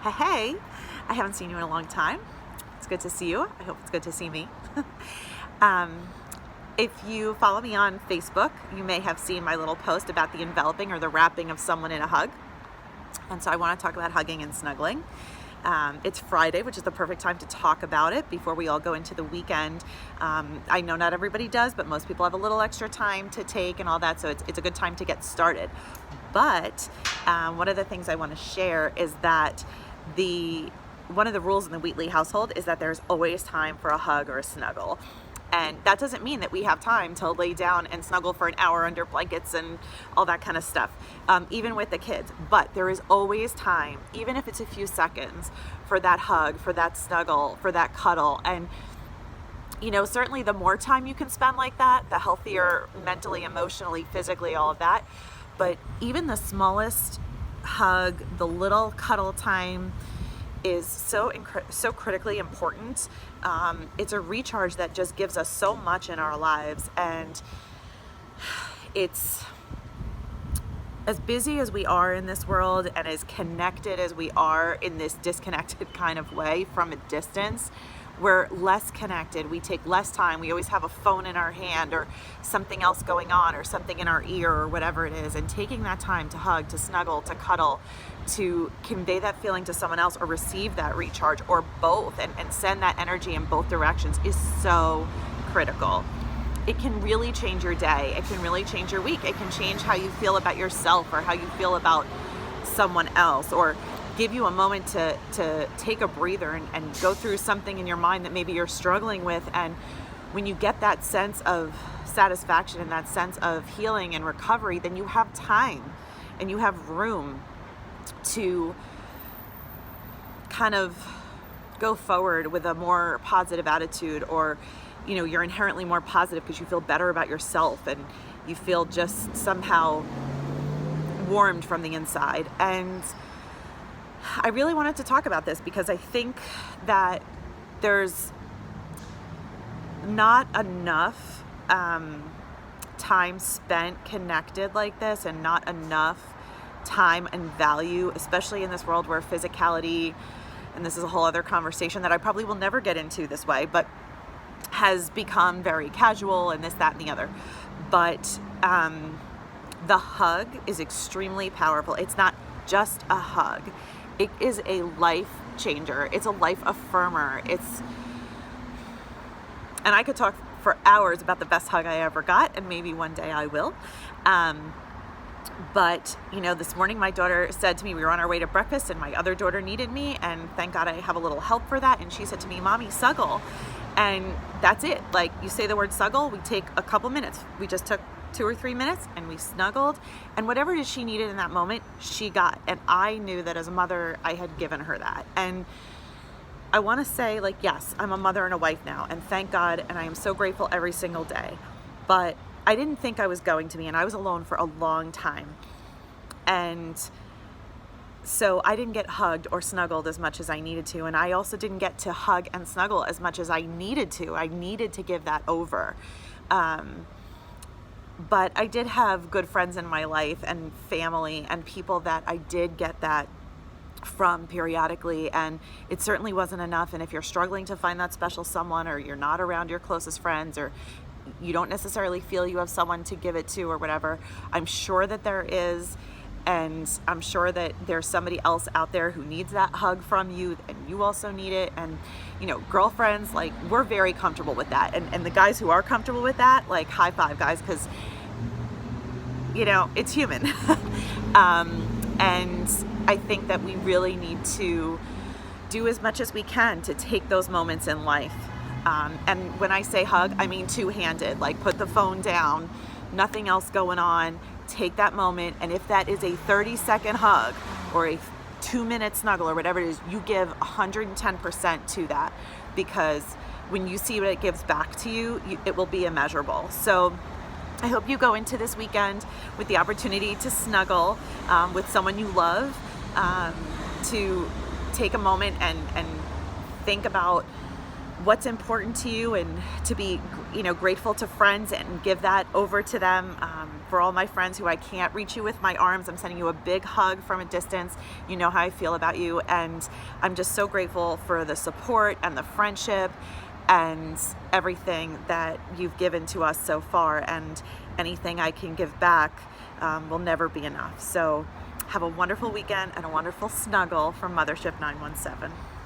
Hey, I haven't seen you in a long time. It's good to see you. I hope it's good to see me. um, if you follow me on Facebook, you may have seen my little post about the enveloping or the wrapping of someone in a hug. And so I want to talk about hugging and snuggling. It's Friday, which is the perfect time to talk about it before we all go into the weekend. I know not everybody does, but most people have a little extra time to take and all that, so it's a good time to get started. But one of the things I want to share is that one of the rules in the Wheatley household is that there's always time for a hug or a snuggle. And that doesn't mean that we have time to lay down and snuggle for an hour under blankets and all that kind of stuff, even with the kids. But there is always time, even if it's a few seconds, for that hug, for that snuggle, for that cuddle. And, certainly the more time you can spend like that, the healthier mentally, emotionally, physically, all of that. But even the smallest hug, the little cuddle time, is so critically important. It's a recharge that just gives us so much in our lives, and it's as busy as we are in this world and as connected as we are in this disconnected kind of way from a distance. We're less connected. We take less time. We always have a phone in our hand or something else going on or something in our ear or whatever it is. And taking that time to hug, to snuggle, to cuddle, to convey that feeling to someone else or receive that recharge or both and send that energy in both directions is so critical. It can really change your day. It can really change your week. It can change how you feel about yourself or how you feel about someone else, or give you a moment to take a breather and go through something in your mind that maybe you're struggling with. And when you get that sense of satisfaction and that sense of healing and recovery, then you have time and you have room to kind of go forward with a more positive attitude, or you're inherently more positive because you feel better about yourself and you feel just somehow warmed from the inside. And I really wanted to talk about this because I think that there's not enough time spent connected like this, and not enough time and value, especially in this world where physicality, and this is a whole other conversation that I probably will never get into this way, but has become very casual and this, that, and the other. But the hug is extremely powerful. It's not just a hug. It is a life changer. It's a life affirmer. And I could talk for hours about the best hug I ever got, and maybe one day I will. But this morning my daughter said to me, we were on our way to breakfast and my other daughter needed me, and thank God I have a little help for that. And she said to me, "Mommy, snuggle." And that's it. Like, you say the word snuggle, we take a couple minutes. We just took 2 or 3 minutes and we snuggled, and whatever it is she needed in that moment, she got. And I knew that as a mother, I had given her that. And I want to say, yes, I'm a mother and a wife now, and thank God, and I am so grateful every single day. But I didn't think I was going to be, and I was alone for a long time. And so I didn't get hugged or snuggled as much as I needed to. And I also didn't get to hug and snuggle as much as I needed to. I needed to give that over. But I did have good friends in my life and family and people that I did get that from periodically, and it certainly wasn't enough. And if you're struggling to find that special someone, or you're not around your closest friends, or you don't necessarily feel you have someone to give it to or whatever, I'm sure that there is. And I'm sure that there's somebody else out there who needs that hug from you, and you also need it. And, girlfriends, we're very comfortable with that. And the guys who are comfortable with that, high five, guys, because, it's human. And I think that we really need to do as much as we can to take those moments in life. And when I say hug, I mean two-handed, put the phone down, nothing else going on. Take that moment, and if that is a 30-second hug or a 2-minute snuggle or whatever it is, you give 110% to that, because when you see what it gives back to you, it will be immeasurable. So I hope you go into this weekend with the opportunity to snuggle with someone you love, to take a moment and think about what's important to you, and to be, grateful to friends and give that over to them. For all my friends who I can't reach you with my arms, I'm sending you a big hug from a distance. You know how I feel about you, and I'm just so grateful for the support and the friendship and everything that you've given to us so far, and anything I can give back will never be enough. So have a wonderful weekend and a wonderful snuggle from Mothership 917.